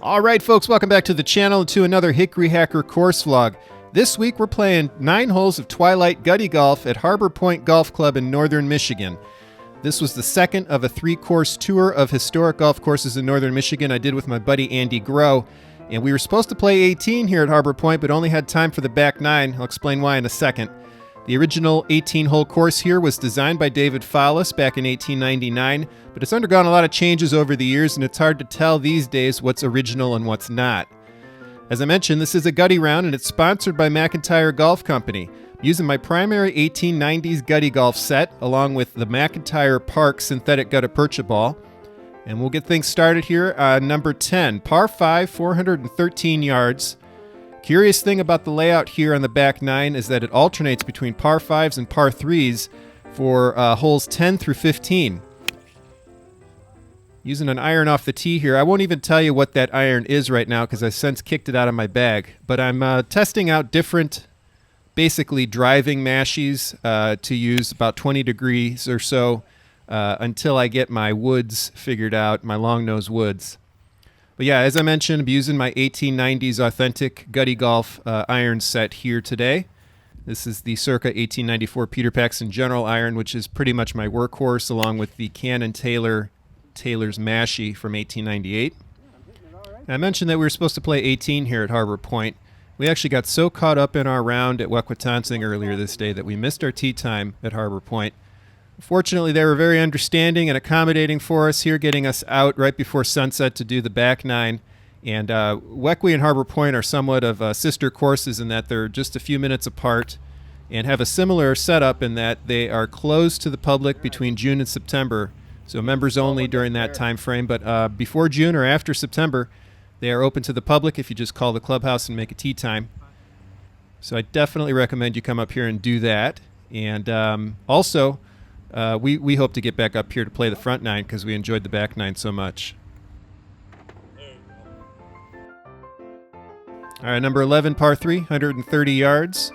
All right, folks, welcome back to the channel and to another Hickory Hacker course vlog. This week we're playing 9 holes of Twilight Gutty Golf at Harbor Point Golf Club in northern Michigan. This was the second of a 3-course tour of historic golf courses in northern Michigan I did with my buddy Andy Groh. And we were supposed to play 18 here at Harbor Point, but only had time for the back 9. I'll explain why in a second. The original 18-hole course here was designed by David Foulis back in 1899, but it's undergone a lot of changes over the years, and it's hard to tell these days what's original and what's not. As I mentioned, this is a Gutty round, and it's sponsored by McIntyre Golf Company. I'm using my primary 1890s Gutty golf set, along with the McIntyre Park synthetic gutta percha ball. And we'll get things started here on number 10, par 5, 413 yards. Curious thing about the layout here on the back 9 is that it alternates between par 5s and par 3s for holes 10 through 15. Using an iron off the tee here. I won't even tell you what that iron is right now because I since kicked it out of my bag. But I'm testing out different, basically driving mashies to use about 20 degrees or so until I get my woods figured out, my long nose woods. But yeah, as I mentioned, I'm using my 1890s authentic Gutty Golf iron set here today. This is the circa 1894 Peter Paxton General iron, which is pretty much my workhorse, along with the Cannon Taylor's mashie from 1898. And I mentioned that we were supposed to play 18 here at Harbor Point. We actually got so caught up in our round at Wekwatontsing earlier this day that we missed our tee time at Harbor Point. Fortunately, they were very understanding and accommodating for us here, getting us out right before sunset to do the back 9. And Wekwee and Harbor Point are somewhat of sister courses in that they're just a few minutes apart and have a similar setup in that they are closed to the public between June and September, so members only during that time frame. But before June or after September, they are open to the public if you just call the clubhouse and make a tee time. So I definitely recommend you come up here and do that. And also, we hope to get back up here to play the front 9 because we enjoyed the back 9 so much. All right, number 11, par 3, 130 yards.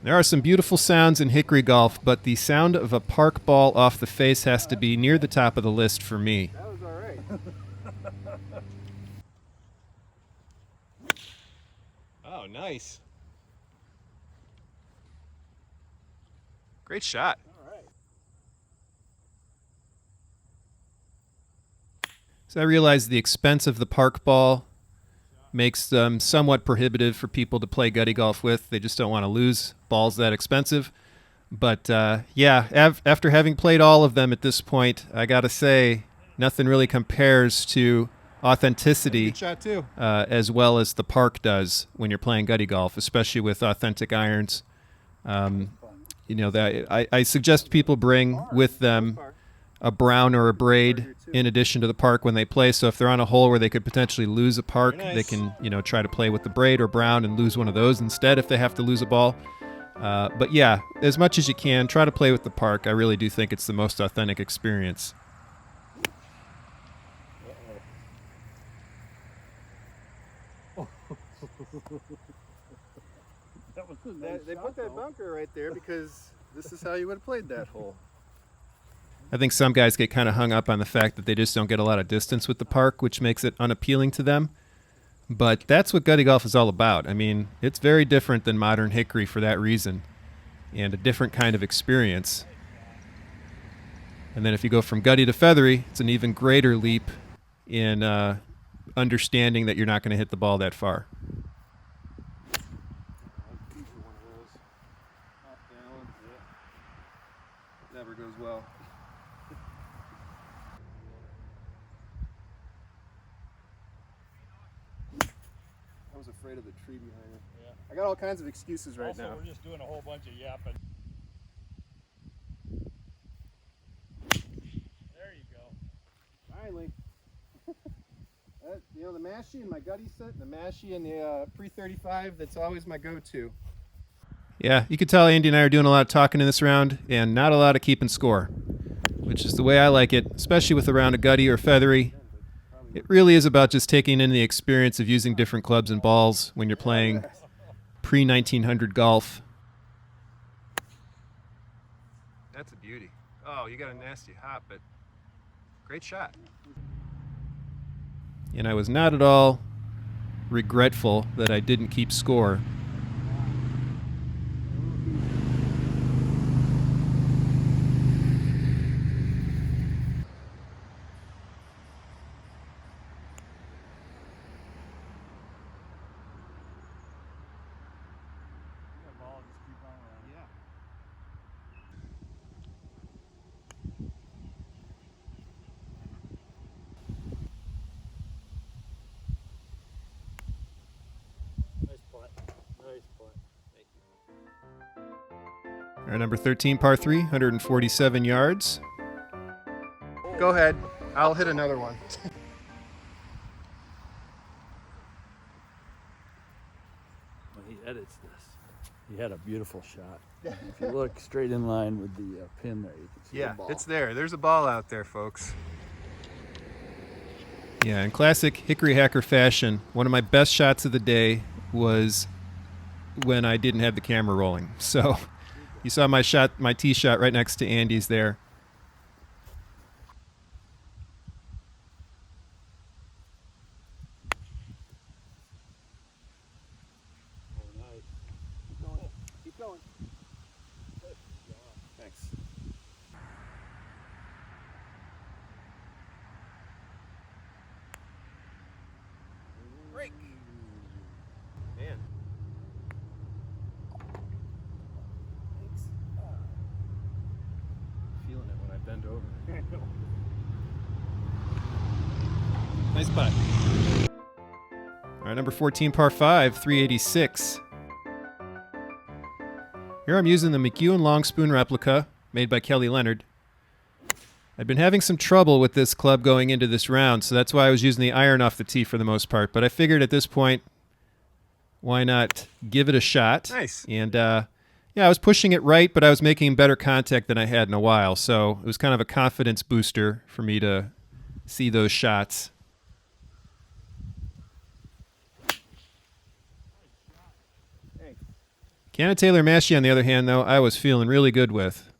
There are some beautiful sounds in Hickory golf, but the sound of a park ball off the face has to be near the top of the list for me. That was all right. Oh, nice. Great shot. All right. So I realize the expense of the park ball makes them somewhat prohibitive for people to play Gutty golf with. They just don't want to lose balls that expensive. But yeah, after having played all of them at this point, I got to say, nothing really compares to authenticity Shot too. as well as the park does when you're playing Gutty golf, especially with authentic irons. You know, that I suggest people bring with them a brown or a braid in addition to the park when they play. So if they're on a hole where they could potentially lose a park, they can, you know, try to play with the braid or brown and lose one of those instead if they have to lose a ball. But yeah, as much as you can, try to play with the park. I really do think it's the most authentic experience. They put that bunker right there because this is how you would have played that hole. I think some guys get kind of hung up on the fact that they just don't get a lot of distance with the park, which makes it unappealing to them. But that's what Gutty golf is all about. I mean, it's very different than modern Hickory for that reason, and a different kind of experience. And then if you go from Gutty to Feathery, it's an even greater leap in understanding that you're not going to hit the ball that far. Never goes well. I was afraid of the tree behind it. Yeah. I got all kinds of excuses right also, now. we're just doing a whole bunch of yapping. There you go. Finally. You know, the mashie and my Gutty set, the mashie and the pre-35, that's always my go-to. Yeah, you can tell Andy and I are doing a lot of talking in this round and not a lot of keeping score, which is the way I like it, especially with a round of Gutty or Feathery. It really is about just taking in the experience of using different clubs and balls when you're playing pre-1900 golf. Oh, you got a nasty hop, but great shot. And I was not at all regretful that I didn't keep score. Nice putt. Nice putt. All right, number 13, par 3, 147 yards. Go ahead. I'll hit another one. When he edits this, he had a beautiful shot. If you look straight in line with the pin there, you can see Yeah, the ball. it's there. There's a ball out there, folks. Yeah, in classic Hickory Hacker fashion, one of my best shots of the day was when I didn't have the camera rolling. So you saw my shot, my tee shot right next to Andy's there. Oh, nice. Keep going. Keep going. Thanks. Break. Man. Thanks. Feeling it when I bend over. Nice putt. All right, number 14, par 5, 386. Here I'm using the McEwen Long Spoon replica made by Kelly Leonard. I'd been having some trouble with this club going into this round, so that's why I was using the iron off the tee for the most part. But I figured at this point, why not give it a shot? Nice. And yeah, I was pushing it right, but I was making better contact than I had in a while. So it was kind of a confidence booster for me to see those shots. Thanks. Canna Taylor Mashie, on the other hand, though, I was feeling really good with.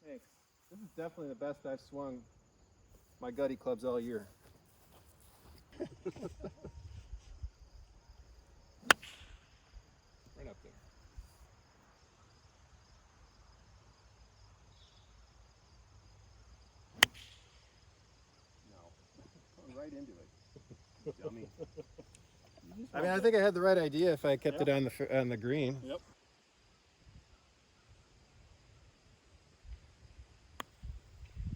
Thanks. This is definitely the best I've swung my Gutty clubs all year. Right up there. No. Going right into it. Dummy. I mean, I think I had the right idea if I kept it on the green. Yep.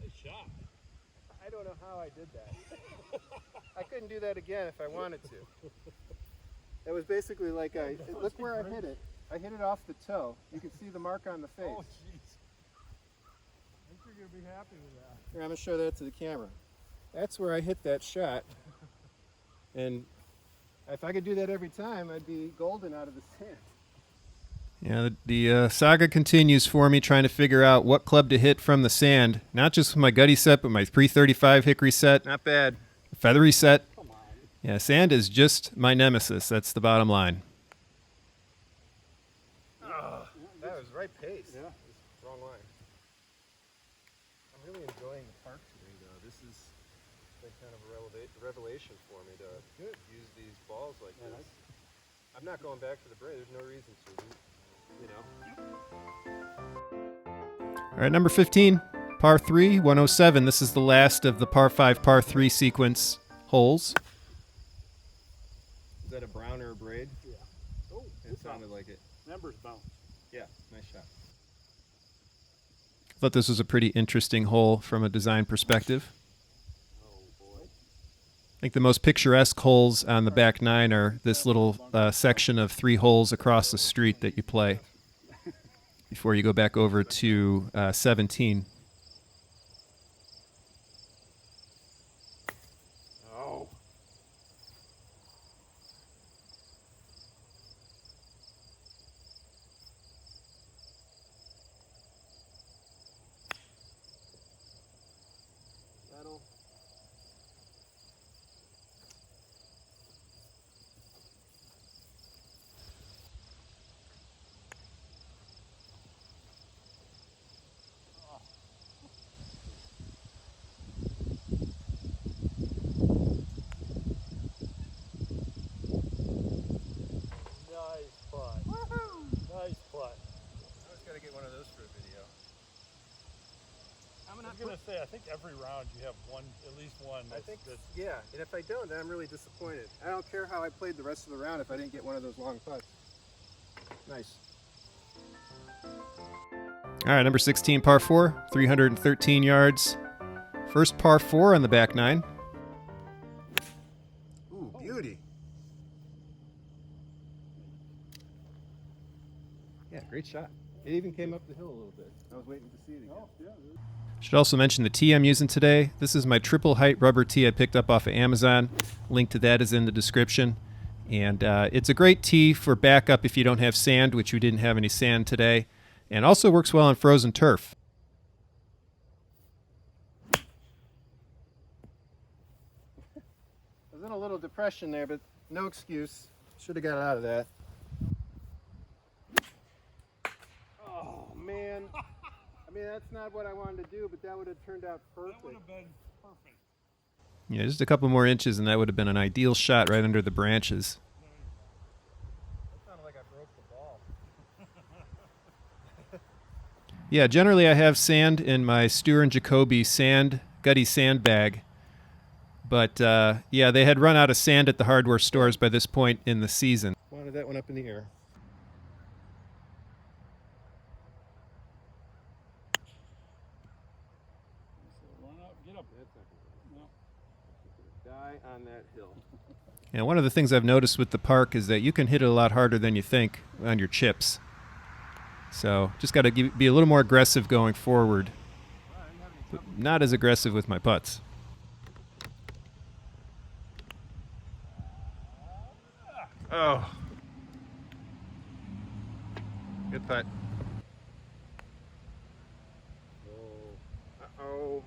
Nice shot. I don't know how I did that. I couldn't do that again if I wanted to. It was basically like look where I hit it. I hit it off the toe. You can see the mark on the face. Oh, jeez. I think you're going to be happy with that. Here, I'm going to show that to the camera. That's where I hit that shot. And if I could do that every time, I'd be golden out of the sand. Yeah, the saga continues for me, trying to figure out what club to hit from the sand. Not just with my Gutty set, but my 335 Hickory set. Not bad. Feathery set. Come on. Yeah, sand is just my nemesis. That's the bottom line. Oh, that was right pace. Yeah. Wrong line. I'm really enjoying the park today, though. This is been kind of a revelation for me to use these balls like this. I'm not going back to the braid. There's no reason to. You know. All right, number 15, par 3, 107. This is the last of the par 5, par 3 sequence holes. Is that a brown or a braid? Yeah. Oh, It sounded like it. Members bounce. Yeah, nice shot. I thought this was a pretty interesting hole from a design perspective. Oh, boy. I think the most picturesque holes on the back nine are this little section of 3 holes across the street that you play before you go back over to 17. Oh. That'll. was gonna say, I think every round you have one, at least one. I think, yeah. And if I don't, then I'm really disappointed. I don't care how I played the rest of the round if I didn't get one of those long putts. Nice. All right, number 16, par 4, 313 yards. First par 4 on the back nine. Ooh, beauty. Yeah, great shot. It even came up the hill a little bit. I was waiting to see it again. Oh, yeah. Should also mention the tee I'm using today. This is my triple height rubber tee I picked up off of Amazon. Link to that is in the description. And it's a great tee for backup if you don't have sand, which we didn't have any sand today. And also works well on frozen turf. I was in a little depression there, but no excuse. Should have got out of that. Oh, man. I mean, that's not what I wanted to do, but that would have turned out perfect. That would have been perfect. Yeah, just a couple more inches and that would have been an ideal shot right under the branches. That sounded like I broke the ball. Yeah, generally I have sand in my Stewart & Jacoby Gutty sand bag. But yeah, they had run out of sand at the hardware stores by this point in the season. Wanted that one up in the air. Run up, get up. That's not gonna work. Die on that hill. And one of the things I've noticed with the park is that you can hit it a lot harder than you think on your chips. So just got to be a little more aggressive going forward. But not as aggressive with my putts. Oh. Good putt. Uh-oh.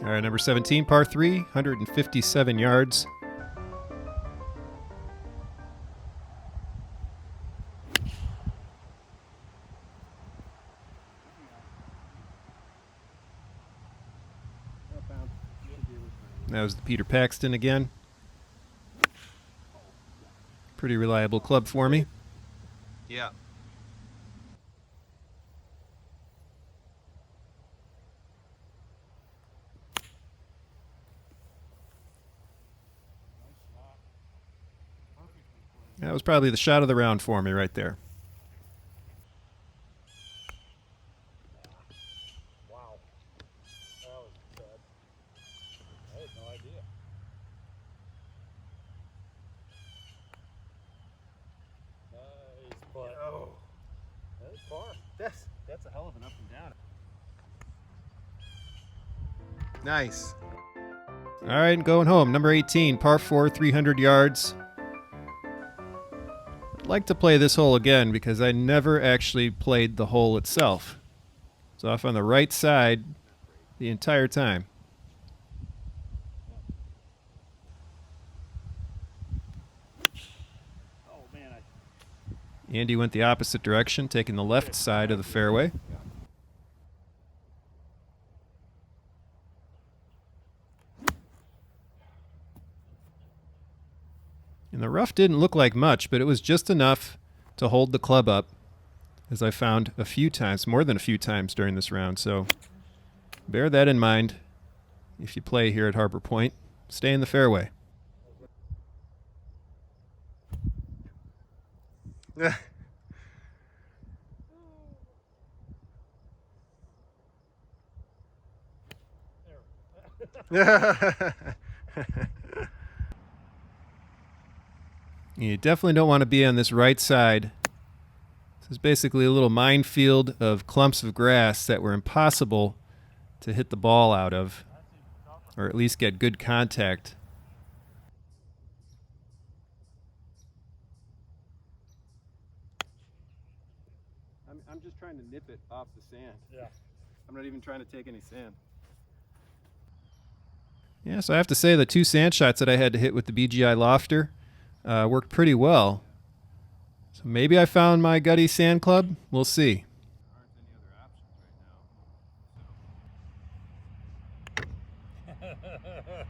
All right, number 17, par 3, 157 yards. That was the Peter Paxton again. Pretty reliable club for me. Yeah. That was probably the shot of the round for me right there. Wow. That was bad. I had no idea. Nice putt. Oh. That's far. That's a hell of an up and down. Nice. All right, going home. Number 18, par 4, 300 yards. I'd like to play this hole again because I never actually played the hole itself. It's off on the right side the entire time. Oh, man. Andy went the opposite direction, taking the left side of the fairway. And the rough didn't look like much, but it was just enough to hold the club up, as I found a few times, more than a few times during this round. So bear that in mind if you play here at Harbor Point. Stay in the fairway. You definitely don't want to be on this right side. This is basically a little minefield of clumps of grass that were impossible to hit the ball out of, or at least get good contact. I'm just trying to nip it off the sand. Yeah. I'm not even trying to take any sand. Yeah, so I have to say the two sand shots that I had to hit with the BGI Lofter worked pretty well. So maybe I found my Gutty sand club. We'll see. There aren't any other options right now.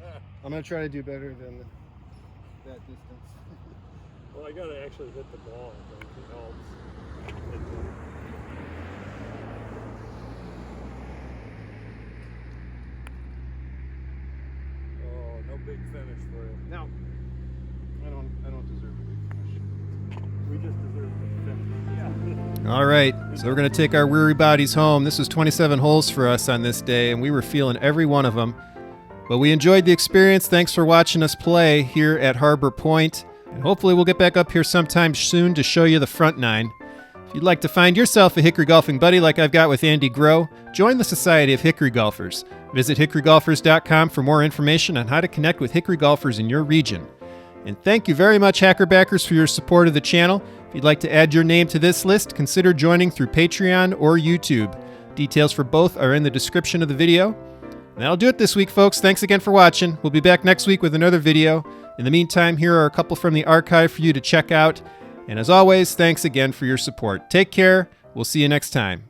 I'm going to try to do better than that distance. Well, I got to actually hit the ball. I think it helps. Oh, no big finish for you. No. I don't deserve a big finish. We just deserve a big finish. Yeah. All right, so we're going to take our weary bodies home. This was 27 holes for us on this day, and we were feeling every one of them. But we enjoyed the experience. Thanks for watching us play here at Harbor Point. And hopefully we'll get back up here sometime soon to show you the front nine. If you'd like to find yourself a Hickory golfing buddy like I've got with Andy Groh, join the Society of Hickory Golfers. Visit hickorygolfers.com for more information on how to connect with Hickory golfers in your region. And thank you very much, Hackerbackers, for your support of the channel. If you'd like to add your name to this list, consider joining through Patreon or YouTube. Details for both are in the description of the video. And that'll do it this week, folks. Thanks again for watching. We'll be back next week with another video. In the meantime, here are a couple from the archive for you to check out. And as always, thanks again for your support. Take care. We'll see you next time.